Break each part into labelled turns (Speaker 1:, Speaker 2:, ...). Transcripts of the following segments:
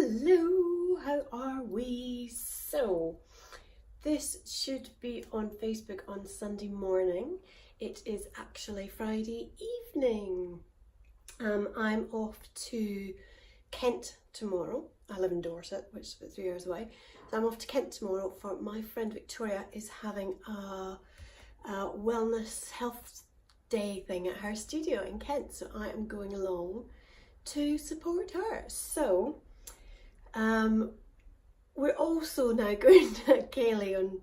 Speaker 1: Hello, how are we? So, this should be on Facebook on Sunday morning. It is actually Friday evening. I'm off to Kent tomorrow. I live in Dorset, which is about 3 hours away. So I'm off to Kent tomorrow for my friend Victoria is having a wellness health day thing at her studio in Kent. So I am going along to support her. So we're also now going to Kaylee on,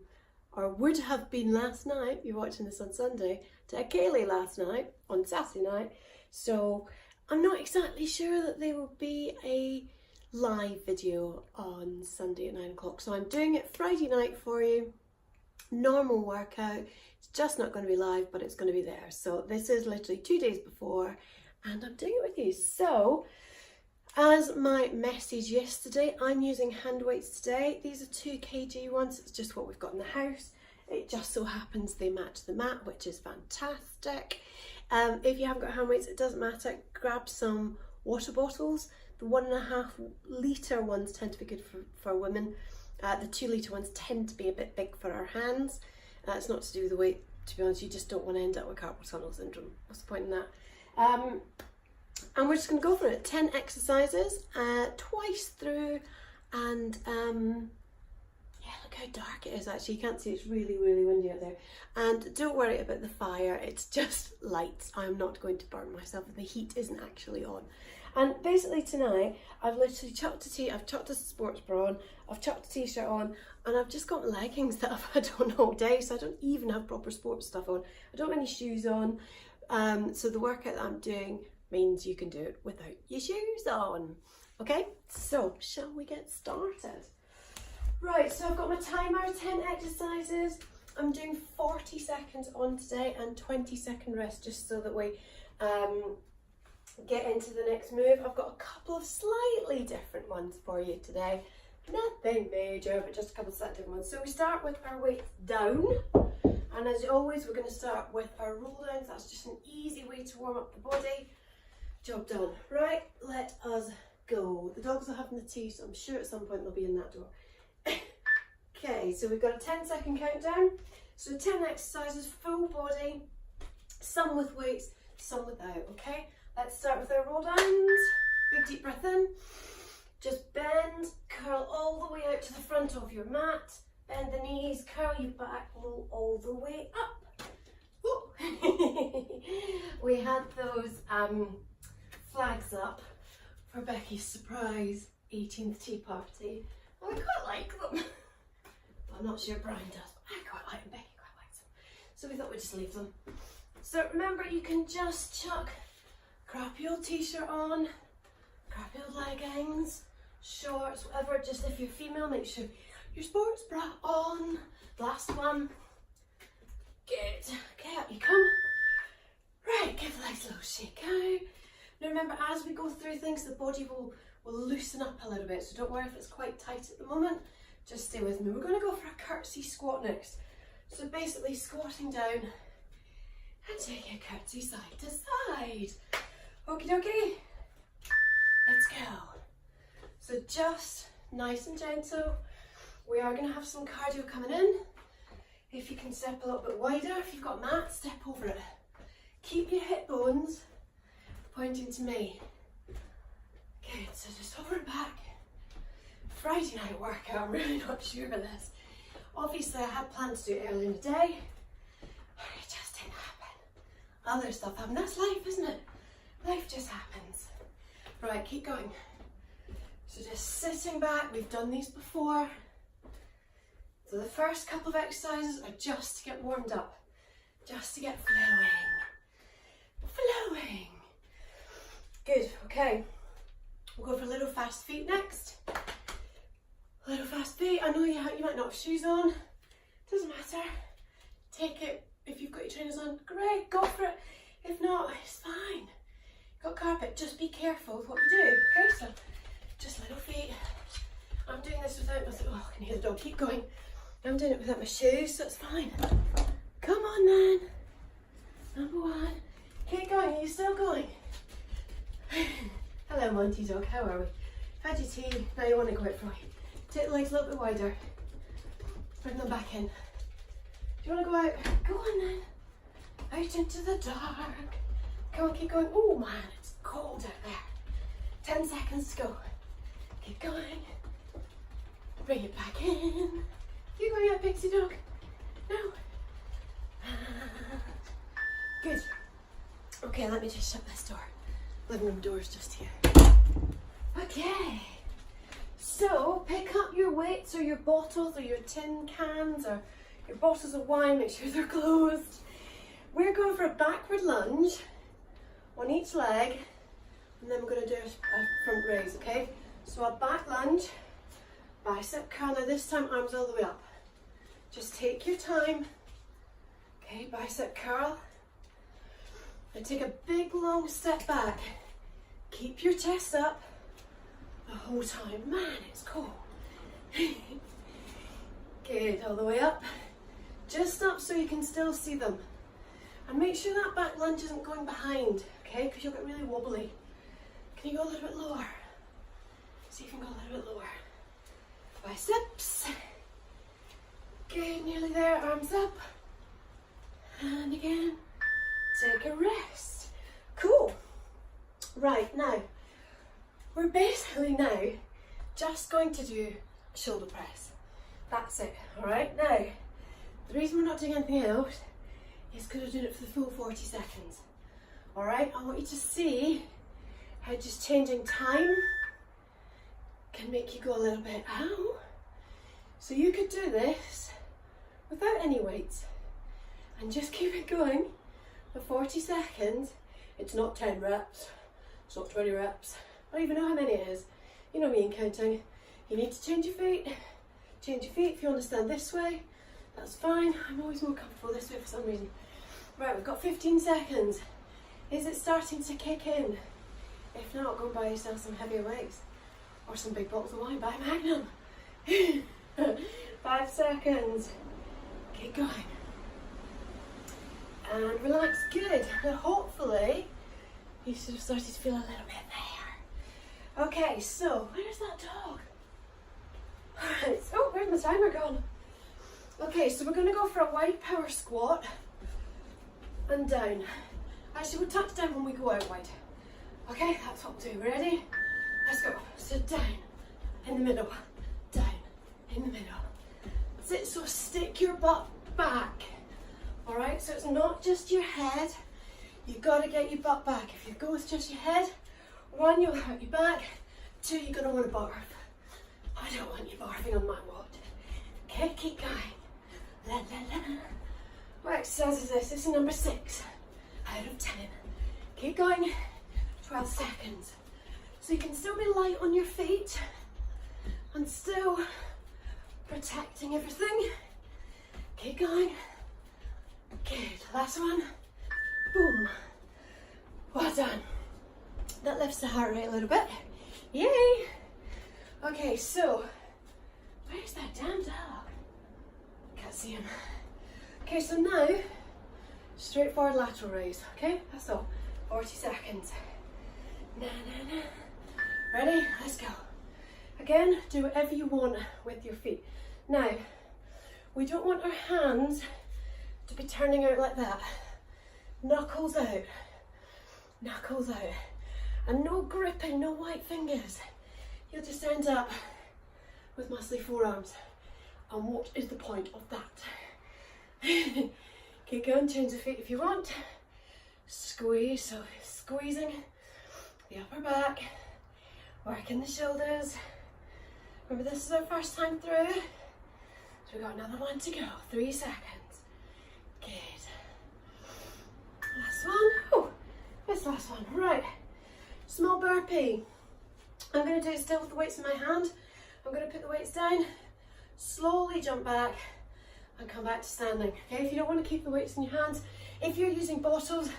Speaker 1: or would have been last night, you're watching this on Sunday, to Kaylee last night, on Saturday night. So I'm not exactly sure that there will be a live video on Sunday at 9 o'clock. So I'm doing it Friday night for you, normal workout. It's just not going to be live, but it's going to be there. So this is literally 2 days before, and I'm doing it with you. So, as my message yesterday, I'm using hand weights today. These are 2 kg ones. It's just what we've got in the house. It just so happens they match the mat, which is fantastic. If you haven't got hand weights, it doesn't matter. Grab some water bottles. The 1.5 litre ones tend to be good for women. The 2 litre ones tend to be a bit big for our hands. It's not to do with the weight, to be honest. You just don't want to end up with carpal tunnel syndrome. What's the point in that? And we're just going to go for it. 10 exercises, twice through, and yeah, look how dark it is actually. You can't see, it's really, really windy out there. And don't worry about the fire, it's just lights. I'm not going to burn myself, the heat isn't actually on. And basically tonight, I've literally chucked I've chucked a sports bra on, I've chucked a t-shirt on, and I've just got leggings that I've had on all day, so I don't even have proper sports stuff on. I don't have any shoes on. So the workout that I'm doing means you can do it without your shoes on. Okay, so shall we get started? Right, so I've got my timer, 10 exercises. I'm doing 40 seconds on today and 20-second rest, just so that we get into the next move. I've got a couple of slightly different ones for you today. Nothing major, but just a couple of slightly different ones. So we start with our weight down. And as always, we're going to start with our roll downs. That's just an easy way to warm up the body. Job done. Right, let us go. The dogs are having the tea, so I'm sure at some point they'll be in that door. Okay, so we've got a 10-second countdown. So 10 exercises, full body, some with weights, some without, okay? Let's start with our roll downs. Big deep breath in. Just bend, curl all the way out to the front of your mat. Bend the knees, curl your back, roll all the way up. We had those flags up for Becky's surprise 18th tea party. I quite like them. I'm not sure Brian does, but I quite like them. Becky quite likes them. So we thought we'd just leave them. So remember, you can just chuck crappy old t-shirt on, crappy old leggings, shorts, whatever. Just if you're female, make sure your sports bra on. Last one. Good. Okay, up you come. Right, give the legs a little shake out. Now remember, as we go through things, the body will loosen up a little bit. So don't worry if it's quite tight at the moment. Just stay with me. We're going to go for a curtsy squat next. So basically squatting down and taking a curtsy side to side. Okie dokie. Let's go. So just nice and gentle. We are going to have some cardio coming in. If you can step a little bit wider, if you've got a mat, step over it. Keep your hip bones pointing to me. Good, so just over and back. Friday night workout, I'm really not sure about this. Obviously I had plans to do it earlier in the day, and it just didn't happen. Other stuff happened. That's life, isn't it? Life just happens. Right, keep going. So just sitting back, we've done these before. So the first couple of exercises are just to get warmed up, just to get flowing. Good, okay. We'll go for a little fast feet next. A little fast feet. I know you might not have shoes on. Doesn't matter. Take it. If you've got your trainers on, great, go for it. If not, it's fine. Got carpet, just be careful with what you do. Okay, so just little feet. I'm doing this without my, oh, I can hear the dog, keep going. I'm doing it without my shoes, so it's fine. Come on then. Number 1. Keep going, are you still going? Hello Monty dog, how are we? Had your tea, now you want to go out for a walk. Take the legs a little bit wider. Bring them back in. Do you want to go out? Go on then. Out into the dark. Come on, keep going. Oh man, it's cold out there. 10 seconds to go. Keep going. Bring it back in. You going out, pixie dog? No. Good. Okay, let me just shut this door. Living room door's just here. Okay. So pick up your weights or your bottles or your tin cans or your bottles of wine. Make sure they're closed. We're going for a backward lunge on each leg, and then we're going to do a front raise. Okay. So a back lunge, bicep curl. Now this time arms all the way up. Just take your time. Okay, bicep curl. And take a big long step back. Keep your chest up the whole time. Man, it's cold. Good, all the way up. Just up so you can still see them. And make sure that back lunge isn't going behind, okay? Because you'll get really wobbly. Can you go a little bit lower? See if you can go a little bit lower. Biceps. Good, nearly there. Arms up. And again. Take a rest. Cool. Right, now, we're basically now just going to do a shoulder press. That's it, all right? Now, the reason we're not doing anything else is because we're doing it for the full 40 seconds. All right, I want you to see how just changing time can make you go a little bit, ow. So you could do this without any weights and just keep it going for 40 seconds. It's not 10 reps, it's not 20 reps. I don't even know how many it is. You know me in counting. You need to change your feet. Change your feet if you want to stand this way. That's fine. I'm always more comfortable this way for some reason. Right, we've got 15 seconds. Is it starting to kick in? If not, go and buy yourself some heavier weights. Or some big bottles of wine. Buy Magnum. 5 seconds. Keep going. And relax, good. Now hopefully you should have started to feel a little bit there. Okay, so where's that dog? Alright, oh, where's my timer gone? Okay, so we're going to go for a wide power squat and down. Actually, we'll touch down when we go out wide. Okay, that's what we'll do. Ready? Let's go. So down, in the middle, down, in the middle. That's it, so stick your butt back. Alright, so it's not just your head. You've got to get your butt back. If you go with just your head, 1, you'll hurt your back. 2, you're going to want to barf. I don't want you barfing on my watch. Okay, keep going. La, la, la. What exercise is this? This is number 6 out of 10. Keep going. 12 seconds. So you can still be light on your feet and still protecting everything. Keep going. Good. Last one. Boom. Well done. That lifts the heart rate a little bit. Yay! Okay, so where's that damn dog? Can't see him. Okay, so now straightforward lateral raise. Okay, that's all. 40 seconds. Na na na. Ready? Let's go. Again, do whatever you want with your feet. Now, we don't want our hands to be turning out like that. Knuckles out. Knuckles out. And no gripping, no white fingers. You'll just end up with muscly forearms. And what is the point of that? Keep going, change the feet if you want. Squeeze, so squeezing the upper back, working the shoulders. Remember, this is our first time through. So we've got another one to go, 3 seconds. Good. Last one. Oh, this last one. Right. Small burpee. I'm going to do it still with the weights in my hand. I'm going to put the weights down, slowly jump back and come back to standing. Okay, if you don't want to keep the weights in your hands, if you're using bottles,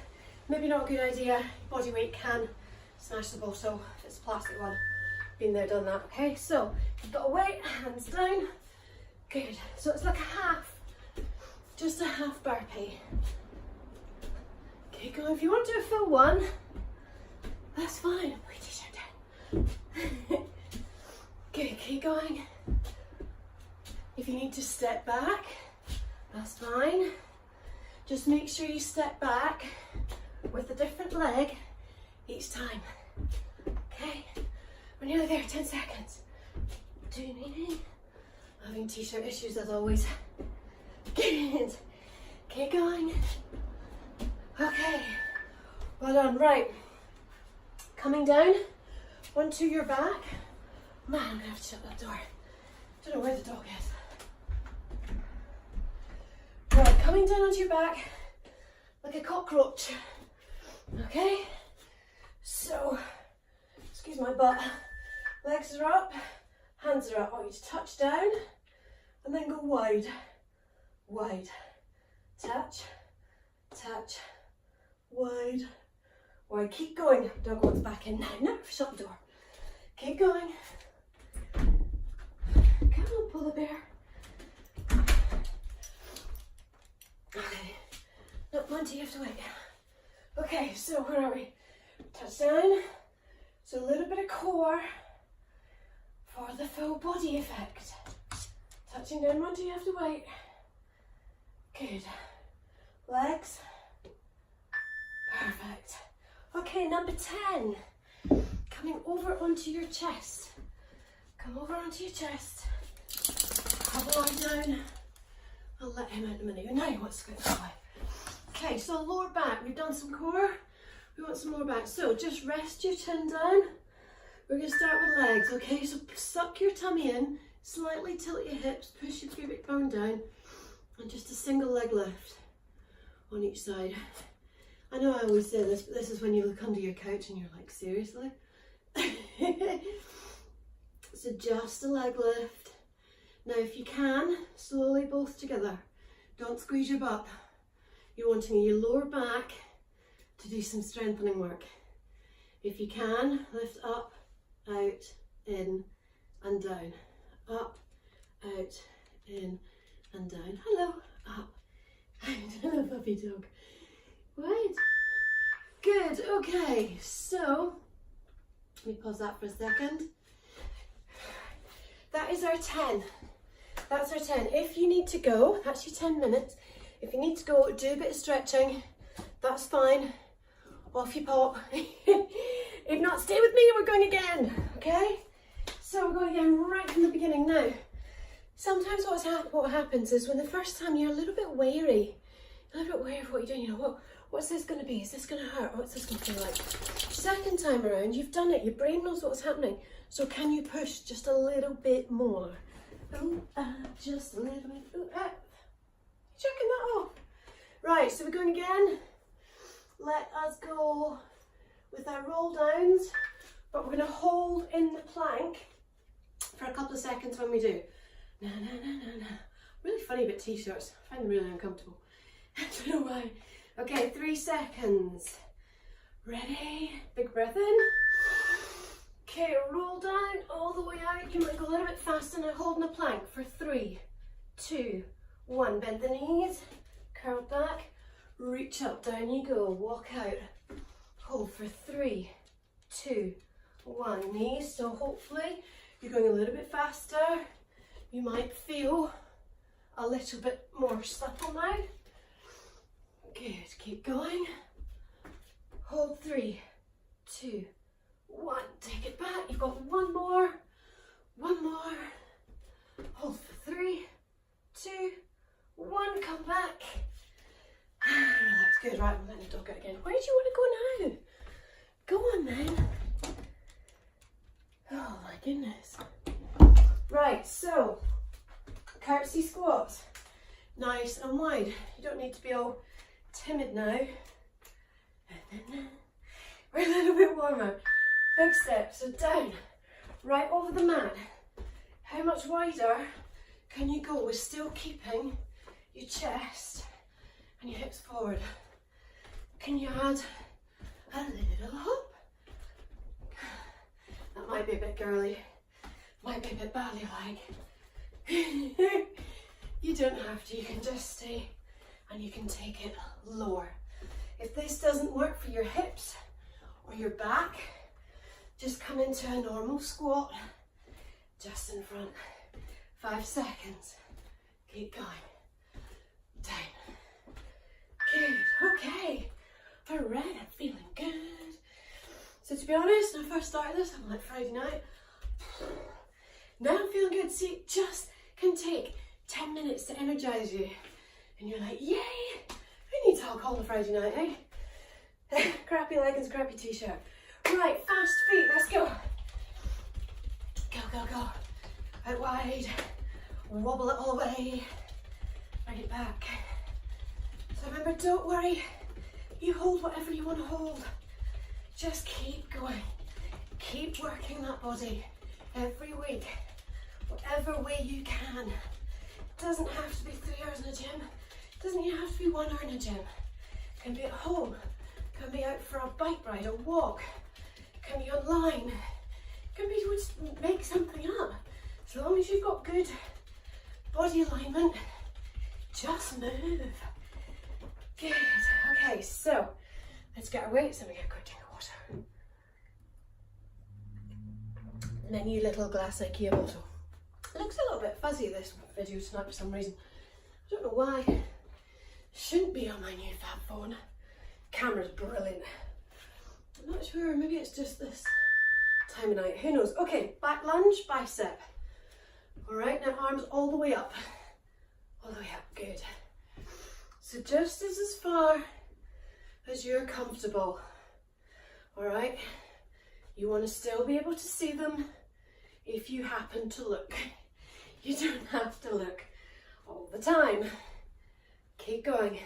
Speaker 1: maybe not a good idea. Body weight can smash the bottle if it's a plastic one. Been there, done that. Okay, so you've got a weight, hands down. Good. So it's like a half, just a half burpee. Okay, go. If you want to do a full one, that's fine. Put your shirt down. need to step back, that's fine. Just make sure you step back with a different leg each time. Okay, we're nearly there, 10 seconds. Having t-shirt issues as always. Good. Keep going. Okay, well done. Right, coming down onto your back. Man, I'm gonna have to shut that door. Don't know where the dog is. Right, coming down onto your back like a cockroach. Okay, so, excuse my butt. Legs are up, hands are up. I want you to touch down and then go wide, wide. Touch, touch, wide, wide. Keep going. Dog wants back in now. No, shut the door. Keep going. Come on, polar bear. Okay. No, Monty, you have to wait. Okay, so where are we? Touch down. So a little bit of core for the full body effect. Touching down, Monty, you have to wait. Good. Legs. Perfect. Okay, number 10. Coming over onto your chest. Come over onto your chest. Have a lie down. I'll let him out in a minute. Now he wants to go that way. Okay, so lower back. We've done some core. We want some more back. So just rest your chin down. We're going to start with legs, okay? So suck your tummy in, slightly tilt your hips, push your pubic bone down, and just a single leg lift on each side. I know I always say this, but this is when you look under your couch and you're like, seriously? So just a leg lift. Now if you can, slowly both together. Don't squeeze your butt. You're wanting your lower back to do some strengthening work. If you can, lift up, out, in and down. Up, out, in and down. Hello, up, out. Hello, puppy dog. Right. Good, okay, so let me pause that for a second. That is our 10. That's our 10. If you need to go, that's your 10 minutes. If you need to go, do a bit of stretching. That's fine. Off you pop. If not, stay with me, we're going again, okay? So we're going again right from the beginning now. Sometimes what happens is when the first time you're a little bit wary of what you're doing, you know, what's this going to be? Is this going to hurt? What's this going to feel like? Second time around, you've done it. Your brain knows what's happening. So can you push just a little bit more? Ooh, just a little bit. Ooh, checking that off. Right, so we're going again. Let us go with our roll downs, but we're going to hold in the plank for a couple of seconds when we do. Na, na, na, na, na. Really funny about t-shirts. I find them really uncomfortable. I don't know why. Okay, 3 seconds. Ready? Big breath in. Okay, roll down all the way out. You might go a little bit faster now, holding the plank for 3, 2, 1. Bend the knees, curl back, reach up, down you go, walk out. Hold for 3, 2, 1. Knees, so hopefully you're going a little bit faster. You might feel a little bit more supple now. Good, keep going. Hold 3, 2, 1. Take it back. You've got one more. One more. Hold for 3, 2, 1. Come back. Relax. Good. Right, I'm letting the dog out again. Where do you want to go now? Go on then. Oh my goodness. Right, so curtsy squats. Nice and wide. You don't need to be all timid now. We're a little bit warmer. Big step, so down, right over the mat. How much wider can you go with still keeping your chest and your hips forward? Can you add a little hop? That might be a bit girly, might be a bit ballet-like. You don't have to, you can just stay and you can take it lower. If this doesn't work for your hips or your back, just come into a normal squat, just in front. 5 seconds. Keep going. Down. Good. Okay. All right, I'm feeling good. So to be honest, when I first started this, I'm like Friday night. Now I'm feeling good. See, it just can take 10 minutes to energise you. And you're like, yay! Who needs alcohol on a Friday night, eh? Crappy leggings, crappy t-shirt. Right, fast feet, let's go. Go, go, go. Out wide. Wobble it all the way. Bring it back. So remember, don't worry. You hold whatever you want to hold. Just keep going. Keep working that body every week, whatever way you can. It doesn't have to be 3 hours in a gym. It doesn't even have to be 1 hour in a gym. It can be at home. It can be out for a bike ride, a walk. It can be online. It can be just make something up. As long as you've got good body alignment, just move. Good. Okay, so let's get our weights and we get a quick drink of water. And then you little glass IKEA bottle. It looks a little bit fuzzy, this video tonight, for some reason. I don't know why. Shouldn't be on my new fab phone. Camera's brilliant. I'm not sure, maybe it's just this time of night, who knows. Okay, back lunge, bicep. All right, now arms all the way up. All the way up, good. So just as far as you're comfortable. All right, you want to still be able to see them if you happen to look. You don't have to look all the time. Keep going.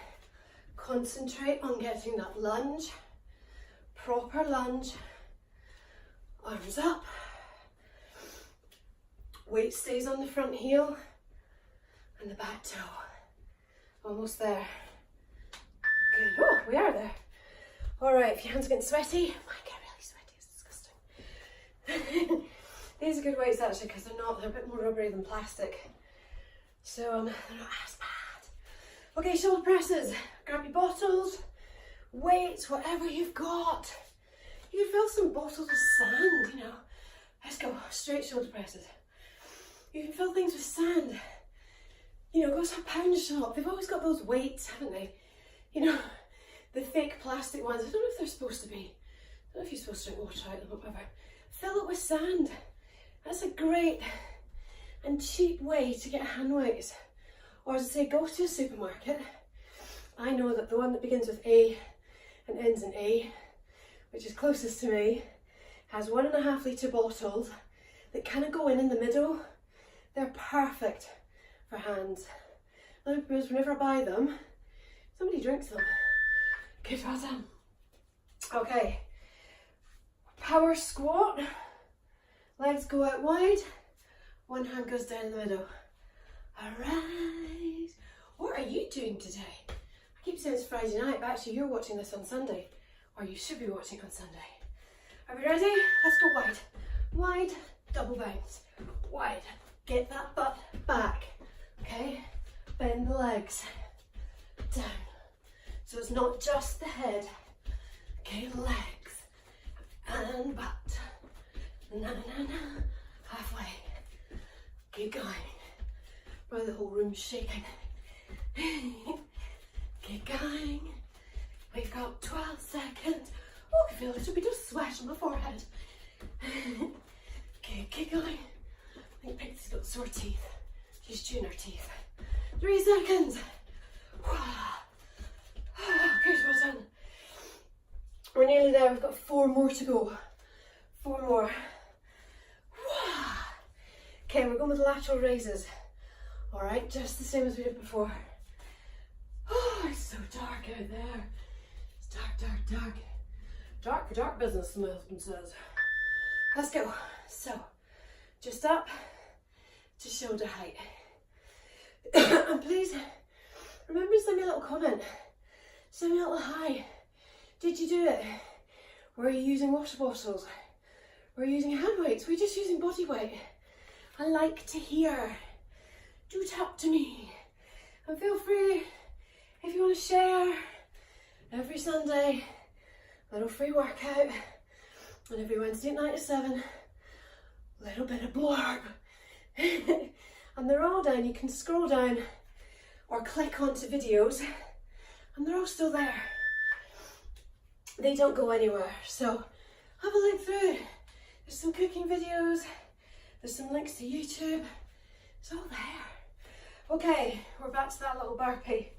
Speaker 1: Concentrate on getting that lunge, proper lunge. Arms up. Weight stays on the front heel and the back toe. Almost there. Good. Oh, we are there. All right, if your hands are getting sweaty, might get really sweaty, it's disgusting. These are good weights actually because they're a bit more rubbery than plastic. So they're not as bad. Okay, shoulder presses. Grab your bottles, weights, whatever you've got. You can fill some bottles with sand, you know. Let's go, straight shoulder presses. You can fill things with sand. You know, go to a pound shop. They've always got those weights, haven't they? You know, the fake plastic ones. I don't know if they're supposed to be. I don't know if you're supposed to drink water out of them or whatever. Fill it with sand. That's a great and cheap way to get hand weights. Or as I say, go to a supermarket. I know that the one that begins with A and ends in A, which is closest to me, has 1.5 litre bottles that kind of go in the middle. They're perfect for hands. Because whenever I buy them, somebody drinks them. Good, well done. Okay, power squat. Legs go out wide. One hand goes down in the middle. All right. What are you doing today? I keep saying it's Friday night, but actually you're watching this on Sunday, or you should be watching on Sunday. Are we ready? Let's go wide. Wide, double bounce. Wide. Get that butt back. Okay? Bend the legs. Down. So it's not just the head. Okay, legs. And butt. Na na na. Halfway. Keep going. Probably the whole room's shaking. Keep going. We've got 12 seconds. Oh, I can feel a little bit of sweat on my forehead. Okay, keep going. I think Pixie's got sore teeth. She's chewing her teeth. 3 seconds. Okay, well done. We're nearly there. We've got 4 more to go. 4 more. Okay, we're going with lateral raises. All right, just the same as we did before. Oh, it's so dark out there. It's dark, dark, dark. Dark for dark business, my husband says. Let's go. So, just up to shoulder height. And please, remember to send me a little comment. Send me a little hi. Did you do it? Were you using water bottles? Were you using hand weights? Were you just using body weight? I like to hear. Do talk to me. And feel free, if you want to share, every Sunday, little free workout. And every Wednesday night at 7, little bit of blurb. and they're all down. You can scroll down or click onto videos and they're all still there. They don't go anywhere. So have a look through. There's some cooking videos. There's some links to YouTube. It's all there. Okay, we're back to that little burpee.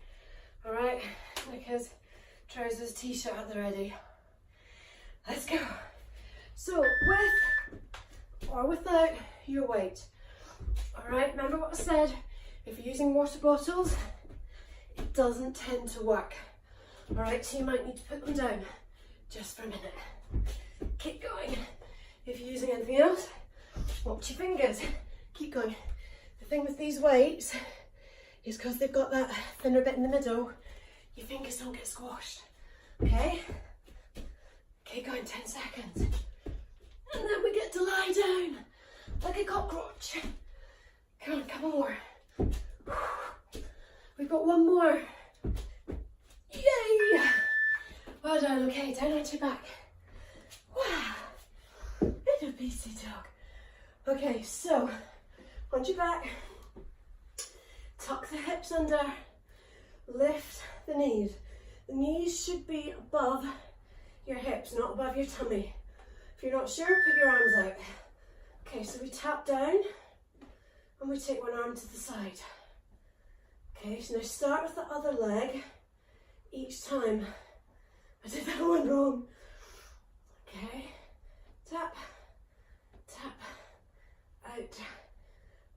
Speaker 1: All right, because trousers, t-shirt at the ready. Let's go. So with or without your weight. All right, remember what I said. If you're using water bottles, it doesn't tend to work. All right, so you might need to put them down just for a minute. Keep going. If you're using anything else, watch your fingers. Keep going. The thing with these weights is because they've got that thinner bit in the middle, your fingers don't get squashed. Okay? Keep going, 10 seconds. And then we get to lie down like a cockroach. Come on, couple more. We've got one more. Yay! Well done. Okay, down onto your back. Wow. Little beastie dog. Okay, so onto your back. Tuck the hips under. Lift the knees. The knees should be above your hips, not above your tummy. If you're not sure, put your arms out. Okay, so we tap down and we take one arm to the side. Okay, so now start with the other leg each time. I did that one wrong. Okay, tap, tap, out,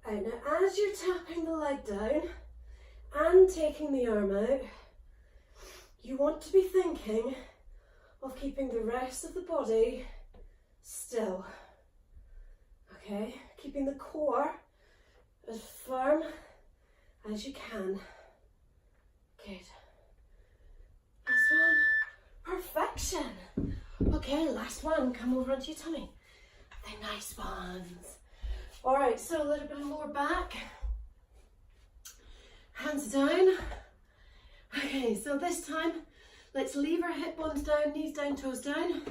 Speaker 1: out. Now as you're tapping the leg down and taking the arm out, you want to be thinking of keeping the rest of the body still. Okay, keeping the core as firm as you can. Good. Last one. Perfection. Okay, last one. Come over onto your tummy. The nice ones. All right, so a little bit of lower back. Hands down. Okay, so this time, let's leave our hip bones down, knees down, toes down.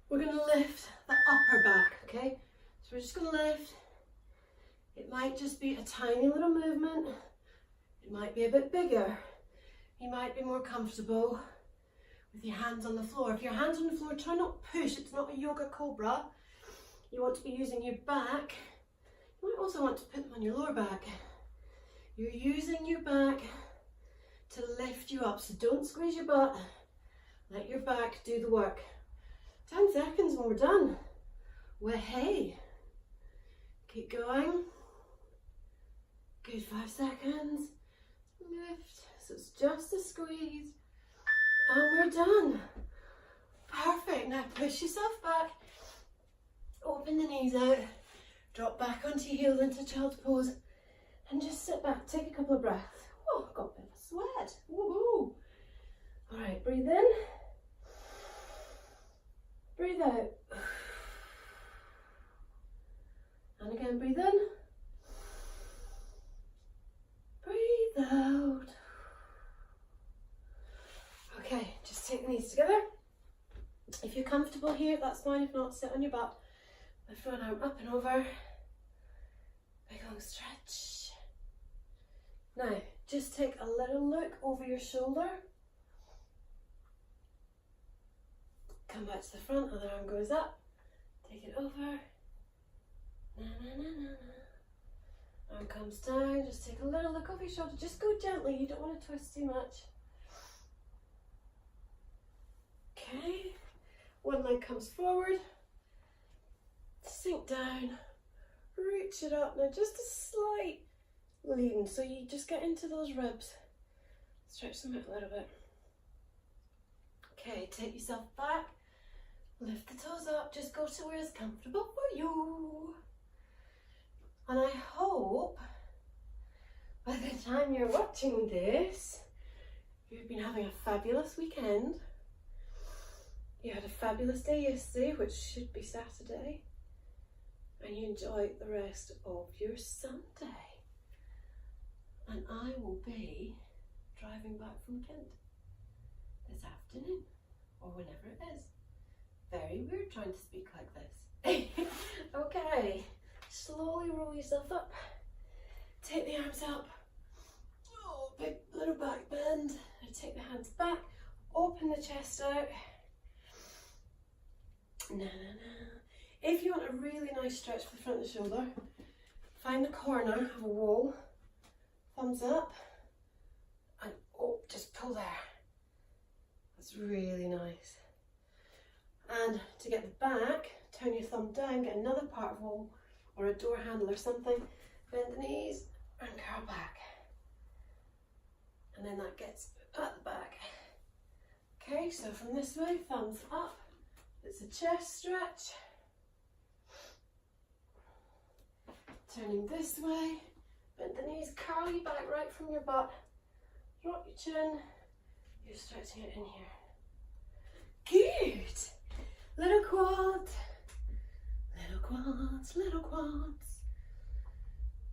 Speaker 1: We're going to lift the upper back, okay? So we're just going to lift. It might just be a tiny little movement. It might be a bit bigger. You might be more comfortable with your hands on the floor. If your hands on the floor, try not to push. It's not a yoga cobra. You want to be using your back. You might also want to put them on your lower back. You're using your back to lift you up, so don't squeeze your butt. Let your back do the work. 10 seconds when we're done. Well, hey. Keep going. Good, 5 seconds. Lift. So it's just a squeeze. And we're done. Perfect. Now push yourself back. Open the knees out. Drop back onto your heels into child's pose. And just sit back. Take a couple of breaths. Oh, got a bit of sweat. Woohoo. All right, breathe in. Breathe out. And again, breathe in. Breathe out. Okay, just take the knees together. If you're comfortable here, that's fine. If not, sit on your butt. Lift one arm up and over. Big long stretch. Now, just take a little look over your shoulder. Come back to the front, other arm goes up. Take it over. Na, na, na, na, na. Arm comes down, just take a little look over your shoulder. Just go gently, you don't want to twist too much. Okay, one leg comes forward. Sink down, reach it up. Now just a slight lean, so you just get into those ribs. Stretch them out a little bit. Okay, take yourself back. Lift the toes up, just go to where it's comfortable for you. And I hope by the time you're watching this, you've been having a fabulous weekend. You had a fabulous day yesterday, which should be Saturday. And you enjoy the rest of your Sunday. And I will be driving back from Kent this afternoon, or whenever it is. Very weird trying to speak like this. Okay, slowly roll yourself up. Take the arms up. Oh, big little back bend. Now take the hands back. Open the chest out. Na, na, na. If you want a really nice stretch for the front of the shoulder, find the corner of a wall, thumbs up, and oh, just pull there. That's really nice. And to get the back, turn your thumb down, get another part of a wall or a door handle or something, bend the knees and curl back. And then that gets at the back. Okay, so from this way, thumbs up, it's a chest stretch. Turning this way, bend the knees, curl your back right from your butt, drop your chin, you're stretching it in here. Good! Little quads, little quads, little quads.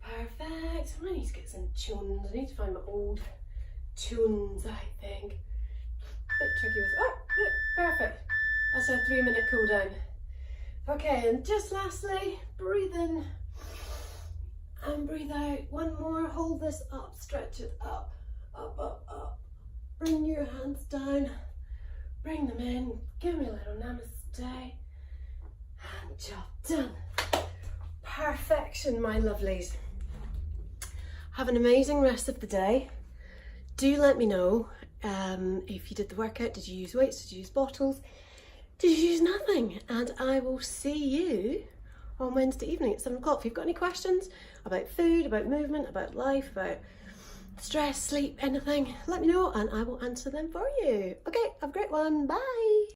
Speaker 1: Perfect. I need to get some tunes. I need to find my old tunes, I think. Bit tricky with, oh, perfect. That's a 3-minute cool down. Okay, and just lastly, breathe in and breathe out. One more, hold this up, stretch it up, up, up, up. Bring your hands down, bring them in, give me a little namaste, and job done. Perfection, my lovelies. Have an amazing rest of the day. Do let me know if you did the workout. Did you use weights? Did you use bottles? Did you use nothing? And I will see you on Wednesday evening at 7 o'clock. If you've got any questions about food, about movement, about life, about stress, sleep, anything, let me know and I will answer them for you. Okay, have a great one. Bye.